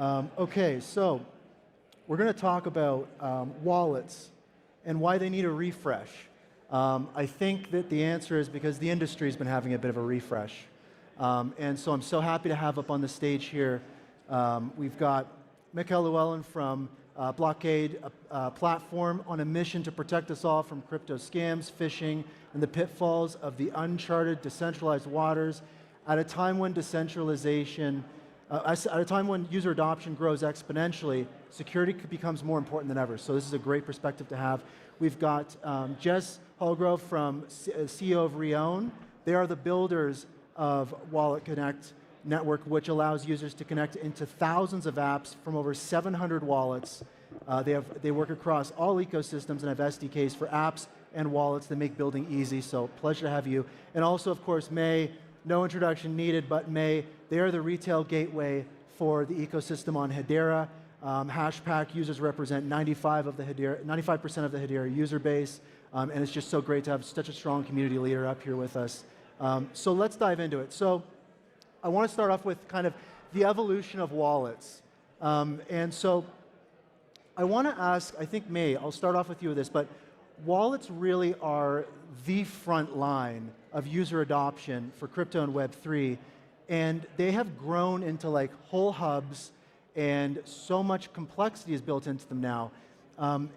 Okay, so we're going to talk about wallets and why they need a refresh. I think that the answer is because the industry has been having a bit of a refresh. And so I'm so happy to have up on the stage here, we've got Mikhail Llewellyn from Blockade, a platform on a mission to protect us all from crypto scams, phishing, and the pitfalls of the uncharted, decentralized waters at a time when decentralization, at a time when user adoption grows exponentially, security becomes more important than ever. So this is a great perspective to have. We've got Jess Hallgrove from CEO of Reown. They are the builders of Wallet Connect network, which allows users to connect into thousands of apps from over 700 wallets. They work across all ecosystems and have SDKs for apps and wallets that make building easy. So pleasure to have you. And also, of course, May, no introduction needed, but May, they are the retail gateway for the ecosystem on Hedera. Hashpack users represent 95% of the Hedera user base, and it's just so great to have such a strong community leader up here with us. So let's dive into it. So I want to start off with kind of the evolution of wallets. And so I want to ask, I think May, I'll start off with you with this, but wallets really are the front line of user adoption for crypto and Web3, and they have grown into like whole hubs, and so much complexity is built into them now,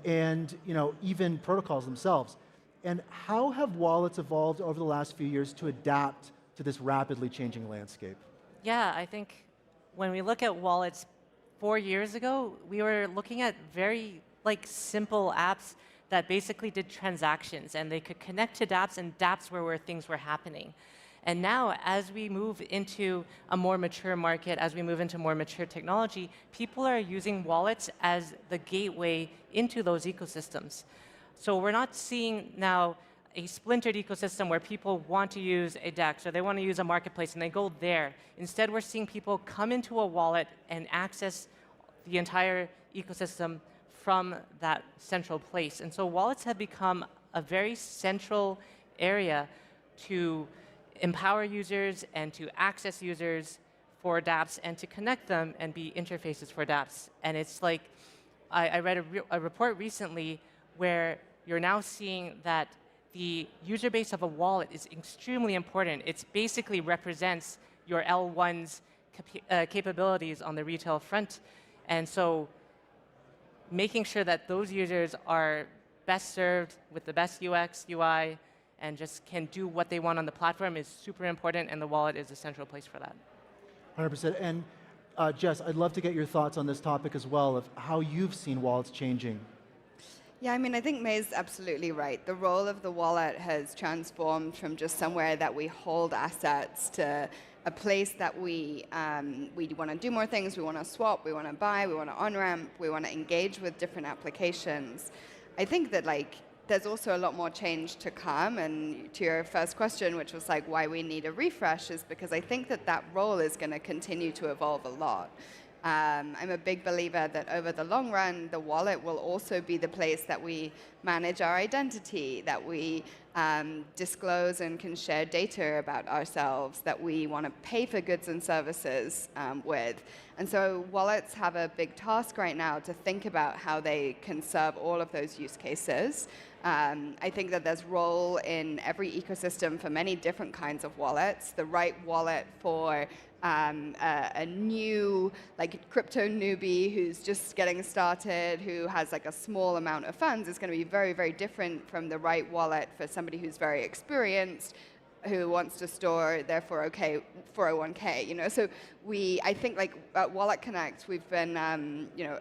and even protocols themselves. And how have wallets evolved over the last few years to adapt to this rapidly changing landscape? Yeah, I think when we look at wallets 4 years ago, we were looking at very simple apps that basically did transactions, and they could connect to dApps, and dApps were where things were happening. And now, as we move into a more mature market, as we move into more mature technology, people are using wallets as the gateway into those ecosystems. So we're not seeing now a splintered ecosystem where people want to use a DEX or they want to use a marketplace and they go there. Instead, we're seeing people come into a wallet and access the entire ecosystem from that central place. And so wallets have become a very central area to empower users and to access users for dApps and to connect them and be interfaces for dApps. And it's like, I read a report recently where you're now seeing that the user base of a wallet is extremely important. It basically represents your L1's capabilities on the retail front. And so making sure that those users are best served with the best UX, UI, and just can do what they want on the platform is super important, and the wallet is a central place for that. 100%. And Jess, I'd love to get your thoughts on this topic as well, of how you've seen wallets changing. Yeah, I mean, I think May's absolutely right. The role of the wallet has transformed from just somewhere that we hold assets to a place that we want to do more things, we want to swap, we want to buy, we want to on-ramp, we want to engage with different applications. I think that there's also a lot more change to come, and to your first question, which was why we need a refresh, is because I think that role is going to continue to evolve a lot. I'm a big believer that over the long run, the wallet will also be the place that we manage our identity, that we disclose and can share data about ourselves, that we want to pay for goods and services with. And so wallets have a big task right now to think about how they can serve all of those use cases. I think that there's role in every ecosystem for many different kinds of wallets. The right wallet for a new crypto newbie who's just getting started, who has a small amount of funds, is going to be very, very different from the right wallet for somebody who's very experienced, who wants to store their 401k. So I think at Wallet Connect, we've been,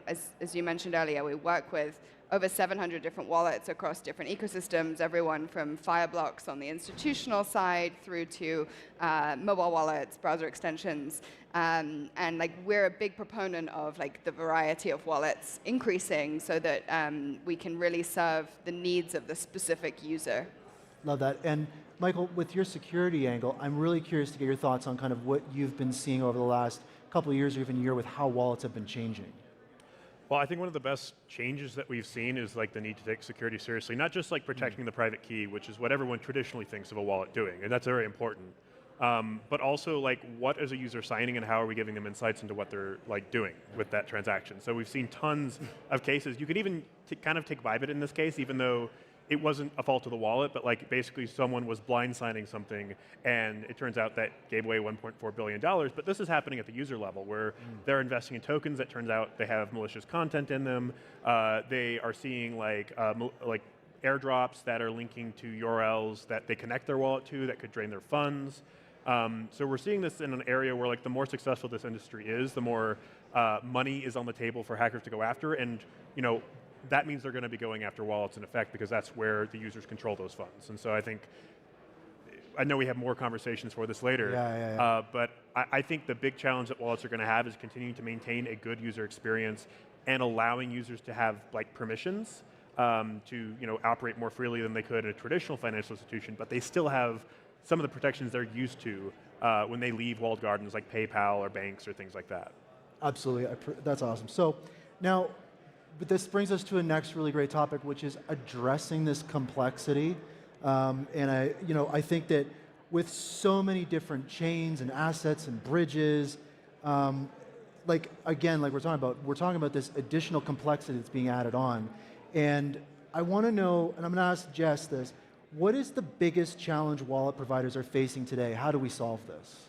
as you mentioned earlier, we work with over 700 different wallets across different ecosystems, everyone from Fireblocks on the institutional side through to mobile wallets, browser extensions. And we're a big proponent of the variety of wallets increasing so that we can really serve the needs of the specific user. Love that. And Michael, with your security angle, I'm really curious to get your thoughts on kind of what you've been seeing over the last couple of years or even year with how wallets have been changing. Well, I think one of the best changes that we've seen is the need to take security seriously, not just protecting the private key, which is what everyone traditionally thinks of a wallet doing, and that's very important. but also like what is a user signing and how are we giving them insights into what they're like doing with that transaction. So we've seen tons of cases. You could even kind of take Bybit in this case, even though it wasn't a fault of the wallet, but like basically someone was blind signing something and it turns out that gave away $1.4 billion. But this is happening at the user level where they're investing in tokens that turns out they have malicious content in them. They are seeing like airdrops that are linking to URLs that they connect their wallet to that could drain their funds. So we're seeing this in an area where like the more successful this industry is, the more money is on the table for hackers to go after, and that means they're going to be going after wallets in effect because that's where the users control those funds. And so I know we have more conversations for this later, but I think the big challenge that wallets are going to have is continuing to maintain a good user experience and allowing users to have like permissions to operate more freely than they could in a traditional financial institution, but they still have some of the protections they're used to when they leave walled gardens like PayPal or banks or things like that. Absolutely, that's awesome. So now, but this brings us to a next really great topic, which is addressing this complexity. And I think that with so many different chains and assets and bridges, like we're talking about this additional complexity that's being added on. And I want to know, and I'm going to ask Jess this, what is the biggest challenge wallet providers are facing today? How do we solve this?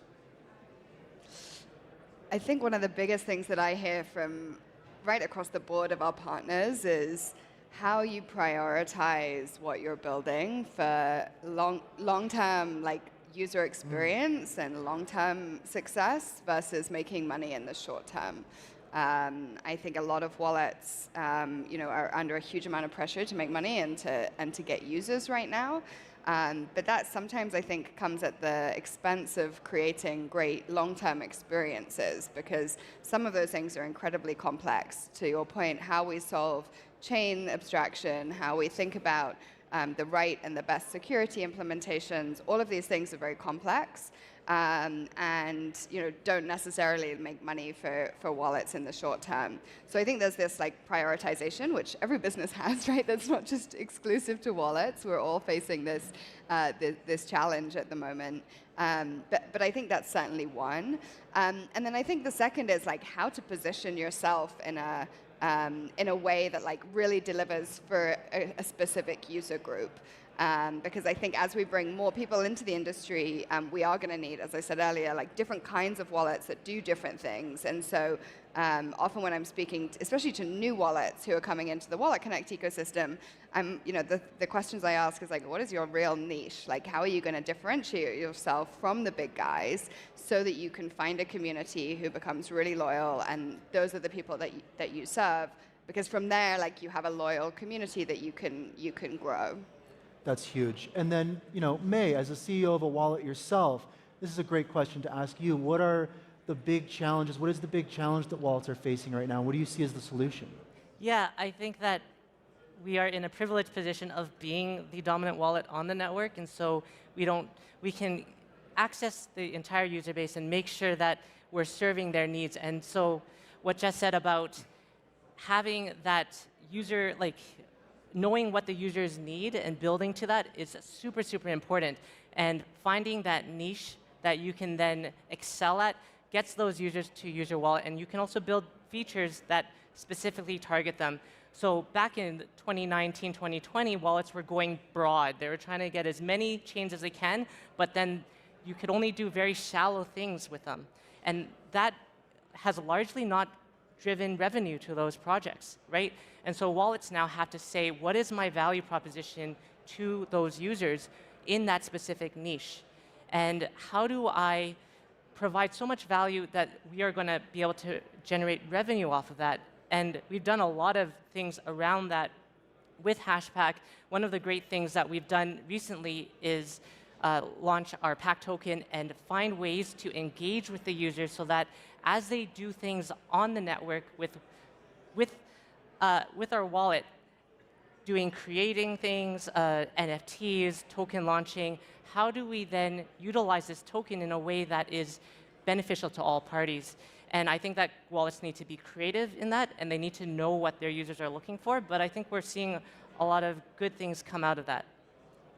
I think one of the biggest things that I hear from right across the board of our partners is how you prioritize what you're building for long-term user experience and long-term success versus making money in the short term. I think a lot of wallets, are under a huge amount of pressure to make money and to get users right now. But that sometimes I think comes at the expense of creating great long-term experiences because some of those things are incredibly complex. To your point, how we solve chain abstraction, how we think about the right and the best security implementations, all of these things are very complex. And don't necessarily make money for wallets in the short term. So I think there's this prioritization, which every business has, right? That's not just exclusive to wallets. We're all facing this this challenge at the moment. But I think that's certainly one. And then I think the second is how to position yourself in a way that really delivers for a specific user group. Because I think as we bring more people into the industry, we are going to need, as I said earlier, different kinds of wallets that do different things. And so often when I'm speaking, especially to new wallets who are coming into the Wallet Connect ecosystem, the questions I ask is what is your real niche? How are you going to differentiate yourself from the big guys so that you can find a community who becomes really loyal, and those are the people that you serve. Because from there, you have a loyal community that you can grow. That's huge. And then, May, as a CEO of a wallet yourself, this is a great question to ask you. What are the big challenges? What is the big challenge that wallets are facing right now? What do you see as the solution? Yeah, I think that we are in a privileged position of being the dominant wallet on the network, and so we can access the entire user base and make sure that we're serving their needs. And so what Jess said about having that user, knowing what the users need and building to that is super, super important. And finding that niche that you can then excel at gets those users to use your wallet. And you can also build features that specifically target them. So back in 2019, 2020, wallets were going broad. They were trying to get as many chains as they can, but then you could only do very shallow things with them. And that has largely not driven revenue to those projects, right? And so wallets now have to say, what is my value proposition to those users in that specific niche? And how do I provide so much value that we are going to be able to generate revenue off of that? And we've done a lot of things around that with Hashpack. One of the great things that we've done recently is launch our Pack token and find ways to engage with the users so that as they do things on the network with our wallet, creating things, NFTs, token launching, how do we then utilize this token in a way that is beneficial to all parties? And I think that wallets need to be creative in that, and they need to know what their users are looking for. But I think we're seeing a lot of good things come out of that.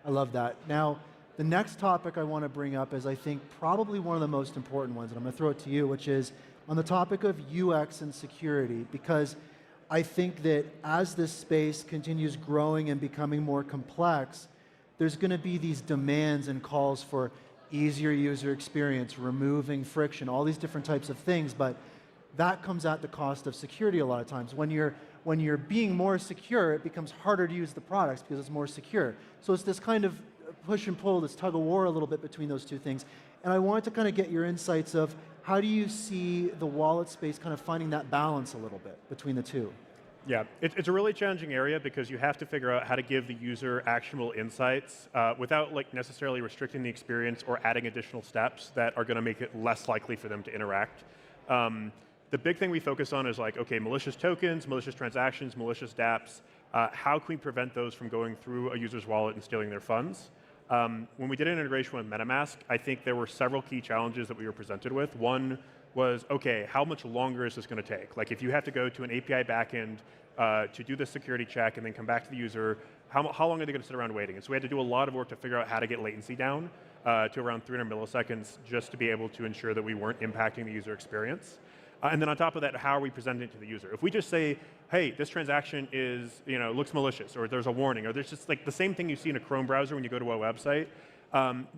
I love that. Now, The next topic I want to bring up is, I think, probably one of the most important ones, and I'm going to throw it to you, which is on the topic of UX and security, because I think that as this space continues growing and becoming more complex, there's going to be these demands and calls for easier user experience, removing friction, all these different types of things, but that comes at the cost of security a lot of times. When you're being more secure, it becomes harder to use the products because it's more secure. So it's this kind of push and pull, this tug of war a little bit between those two things. And I wanted to kind of get your insights of how do you see the wallet space kind of finding that balance a little bit between the two? Yeah, it's a really challenging area because you have to figure out how to give the user actionable insights without like necessarily restricting the experience or adding additional steps that are going to make it less likely for them to interact. The big thing we focus on is like, okay, malicious tokens, malicious transactions, malicious dApps. How can we prevent those from going through a user's wallet and stealing their funds? When we did an integration with MetaMask, I think there were several key challenges that we were presented with. One was, okay, how much longer is this going to take? Like if you have to go to an API backend to do the security check and then come back to the user, how long are they going to sit around waiting? And so we had to do a lot of work to figure out how to get latency down to around 300 milliseconds just to be able to ensure that we weren't impacting the user experience. And then on top of that, how are we presenting it to the user? If we just say, hey, this transaction is, looks malicious, or there's a warning, or there's just like the same thing you see in a Chrome browser when you go to a website,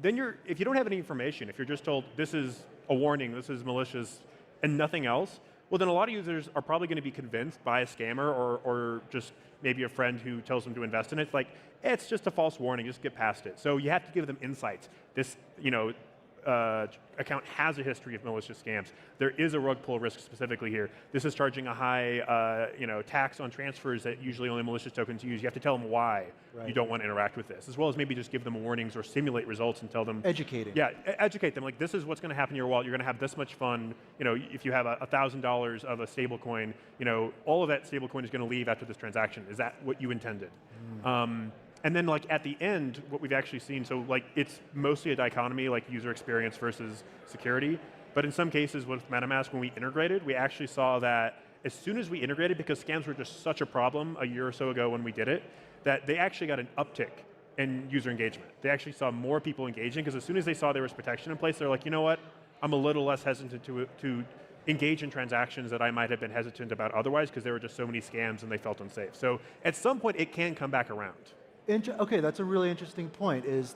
then if you don't have any information, if you're just told this is a warning, this is malicious, and nothing else, well, then a lot of users are probably going to be convinced by a scammer or just maybe a friend who tells them to invest in it. It's like, it's just a false warning, just get past it. So you have to give them insights. This, account has a history of malicious scams. There is a rug pull risk specifically here. This is charging a high tax on transfers that usually only malicious tokens use. You have to tell them why you don't want to interact with this, as well as maybe just give them warnings or simulate results and tell them. Educating. Yeah, educate them. Like, this is what's going to happen in your wallet. You're going to have this much fun. If you have $1,000 of a stable coin, all of that stable coin is going to leave after this transaction. Is that what you intended? And then like at the end, what we've actually seen, so like it's mostly a dichotomy, like user experience versus security. But in some cases with MetaMask, when we integrated, we actually saw that as soon as we integrated, because scams were just such a problem a year or so ago when we did it, that they actually got an uptick in user engagement. They actually saw more people engaging, because as soon as they saw there was protection in place, they're like, you know what, I'm a little less hesitant to engage in transactions that I might have been hesitant about otherwise, because there were just so many scams and they felt unsafe. So at some point, it can come back around. Okay, that's a really interesting point, is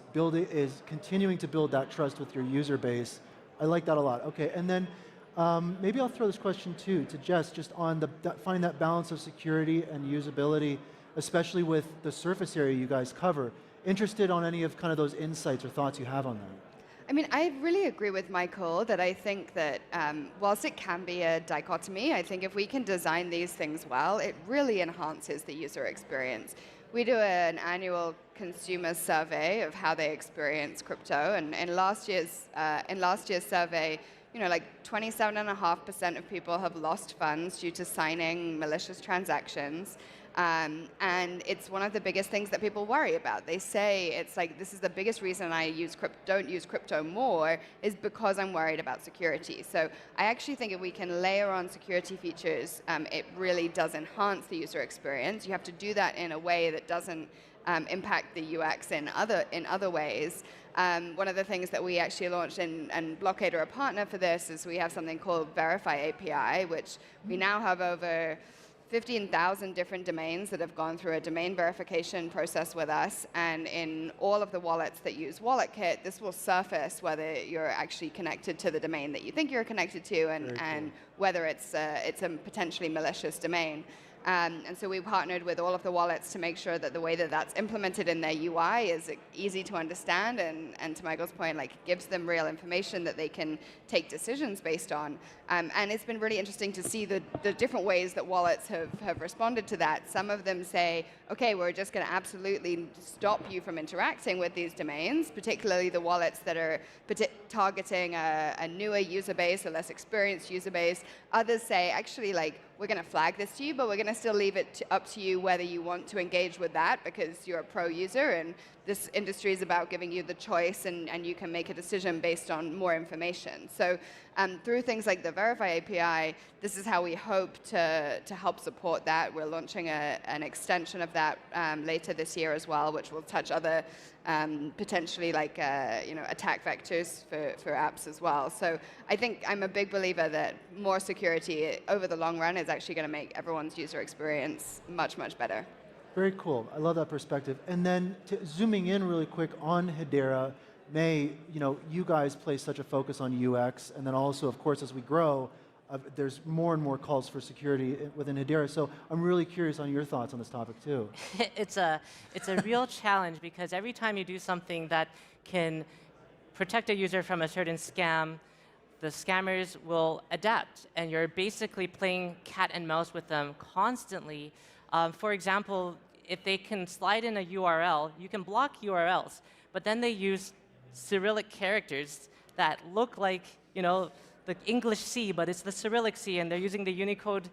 continuing to build that trust with your user base. I like that a lot. Okay, and then maybe I'll throw this question too to Jess, just on finding that balance of security and usability, especially with the surface area you guys cover. Interested on any of kind of those insights or thoughts you have on that. I mean, I really agree with Michael that I think that whilst it can be a dichotomy, I think if we can design these things well, it really enhances the user experience. We do an annual consumer survey of how they experience crypto, and in last year's survey, like 27.5% of people have lost funds due to signing malicious transactions. And it's one of the biggest things that people worry about. They say it's like, this is the biggest reason I don't use crypto more, is because I'm worried about security. So I actually think if we can layer on security features, it really does enhance the user experience. You have to do that in a way that doesn't impact the UX in other ways. One of the things that we actually launched, and Blockade are a partner for this, is we have something called Verify API, which we now have over 15,000 different domains that have gone through a domain verification process with us, and in all of the wallets that use WalletKit, this will surface whether you're actually connected to the domain that you think you're connected to, and whether it's a potentially malicious domain. And so we partnered with all of the wallets to make sure that the way that that's implemented in their UI is easy to understand, and to Michael's point, like, gives them real information that they can take decisions based on. And it's been really interesting to see the different ways that wallets have responded to that. Some of them say, okay, we're just going to absolutely stop you from interacting with these domains, particularly the wallets that are targeting a newer user base, a less experienced user base. Others say, actually, like, we're going to flag this to you, but we're going to still leave it up to you whether you want to engage with that, because you're a pro user, and this industry is about giving you the choice, and you can make a decision based on more information. So through things like the Verify API, this is how we hope to help support that. We're launching an extension of that later this year as well, which will touch other potentially like attack vectors for apps as well. So I think I'm a big believer that more security over the long run is actually going to make everyone's user experience much, much better. Very cool. I love that perspective. And then zooming in really quick on Hedera, May, you guys place such a focus on UX, and then also, of course, as we grow, there's more and more calls for security within Hedera. So I'm really curious on your thoughts on this topic too. It's a real challenge because every time you do something that can protect a user from a certain scam, the scammers will adapt, and you're basically playing cat and mouse with them constantly. For example, if they can slide in a URL, you can block URLs, but then they use Cyrillic characters that look like, the English C, but it's the Cyrillic C, and they're using the Unicode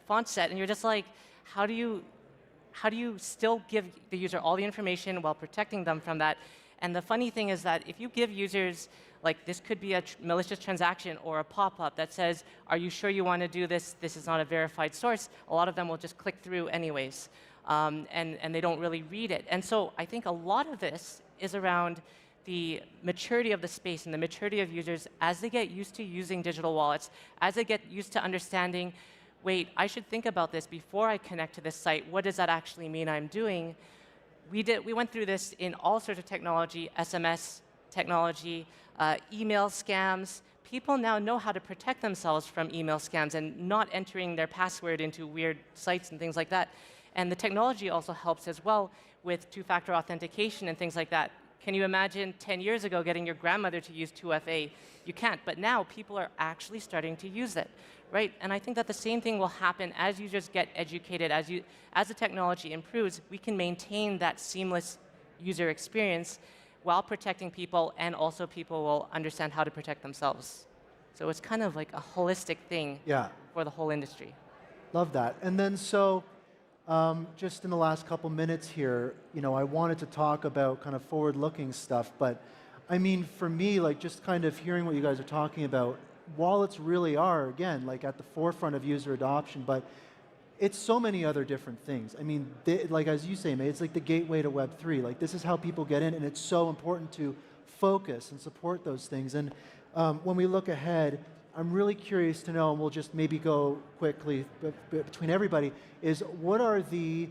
font set, and you're just like, how do you still give the user all the information while protecting them from that? And the funny thing is that if you give users, like this could be a malicious transaction or a pop-up that says, are you sure you want to do this? This is not a verified source. A lot of them will just click through anyways, and they don't really read it. And so I think a lot of this is around the maturity of the space and the maturity of users as they get used to using digital wallets, as they get used to understanding, wait, I should think about this before I connect to this site. What does that actually mean I'm doing? We went through this in all sorts of technology, SMS technology, email scams. People now know how to protect themselves from email scams and not entering their password into weird sites and things like that. And the technology also helps as well with two-factor authentication and things like that. Can you imagine 10 years ago getting your grandmother to use 2FA? You can't, but now people are actually starting to use it, right? And I think that the same thing will happen as users get educated, as the technology improves, we can maintain that seamless user experience while protecting people, and also people will understand how to protect themselves. So it's kind of like a holistic thing for the whole industry. Love that. And then just in the last couple minutes here, I wanted to talk about kind of forward-looking stuff, but I mean, for me, like just kind of hearing what you guys are talking about, wallets really are, again, like at the forefront of user adoption, but it's so many other different things. I mean, like as you say, May, it's like the gateway to Web3. Like this is how people get in, and it's so important to focus and support those things. And when we look ahead, I'm really curious to know, and we'll just maybe go quickly between everybody, is what are the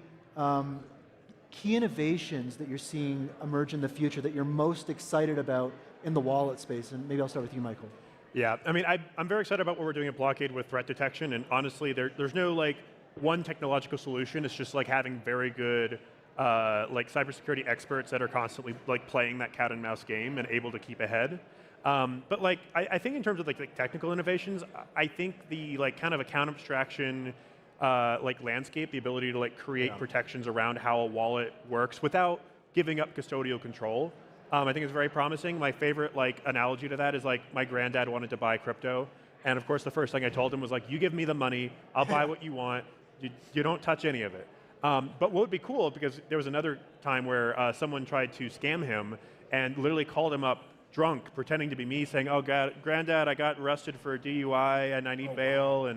key innovations that you're seeing emerge in the future that you're most excited about in the wallet space? And maybe I'll start with you, Michael. Yeah, I mean, I'm very excited about what we're doing at Blockade with threat detection, and honestly, there's no like one technological solution. It's just like having very good like cybersecurity experts that are constantly like playing that cat and mouse game and able to keep ahead. But like, I think in terms of like technical innovations, I think the like kind of account abstraction like landscape, the ability to like create protections around how a wallet works without giving up custodial control, I think is very promising. My favorite like analogy to that is like my granddad wanted to buy crypto, and of course the first thing I told him was like, you give me the money, I'll buy what you want, you don't touch any of it. But what would be cool, because there was another time where someone tried to scam him and literally called him up drunk, pretending to be me, saying, oh, God, Granddad, I got arrested for a DUI and I need bail.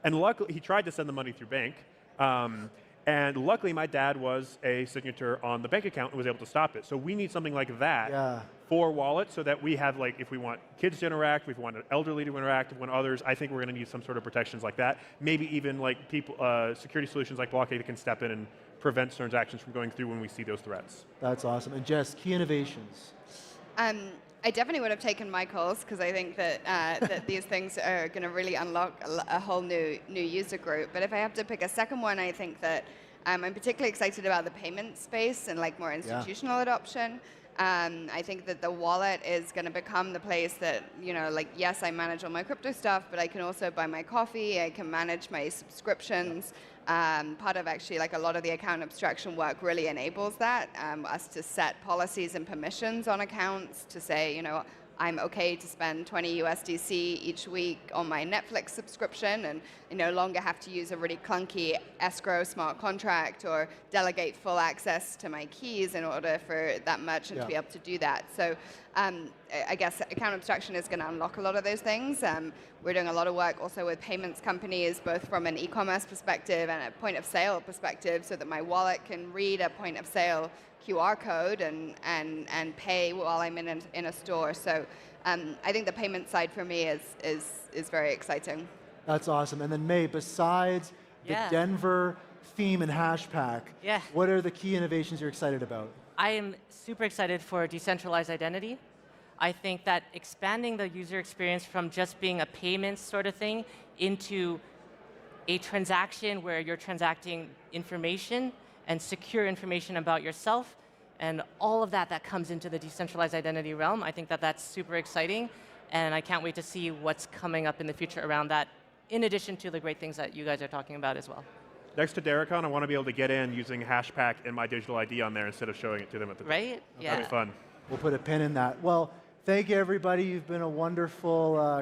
And luckily, he tried to send the money through bank. And luckily, my dad was a signature on the bank account and was able to stop it. So we need something like that for wallets, so that we have, like, if we want kids to interact, if we want an elderly to interact, if we want others, I think we're going to need some sort of protections like that. Maybe even like people, security solutions like Blockade that can step in and prevent transactions from going through when we see those threats. That's awesome. And Jess, key innovations. I definitely would have taken Michael's, because I think that that these things are going to really unlock a whole new user group. But if I have to pick a second one, I think that I'm particularly excited about the payment space and like more institutional adoption. I think that the wallet is going to become the place that, like, yes, I manage all my crypto stuff, but I can also buy my coffee, I can manage my subscriptions. Part of actually like a lot of the account abstraction work really enables that, us to set policies and permissions on accounts to say, I'm okay to spend 20 USDC each week on my Netflix subscription, and no longer have to use a really clunky escrow smart contract or delegate full access to my keys in order for that merchant to be able to do that. So I guess account abstraction is going to unlock a lot of those things. We're doing a lot of work also with payments companies, both from an e-commerce perspective and a point of sale perspective, so that my wallet can read a point of sale QR code and pay while I'm in a store. So I think the payment side for me is very exciting. That's awesome. And then May, besides the Yeah. Denver theme and Hashpack, Yeah. what are the key innovations you're excited about? I am super excited for decentralized identity. I think that expanding the user experience from just being a payments sort of thing into a transaction where you're transacting information and secure information about yourself and all of that comes into the decentralized identity realm, I think that that's super exciting. And I can't wait to see what's coming up in the future around that, in addition to the great things that you guys are talking about as well. Next to Daracon, I want to be able to get in using Hashpack and my digital ID on there instead of showing it to them at the time. Right? Yeah. That'd be fun. We'll put a pin in that. Well, thank you, everybody. You've been a wonderful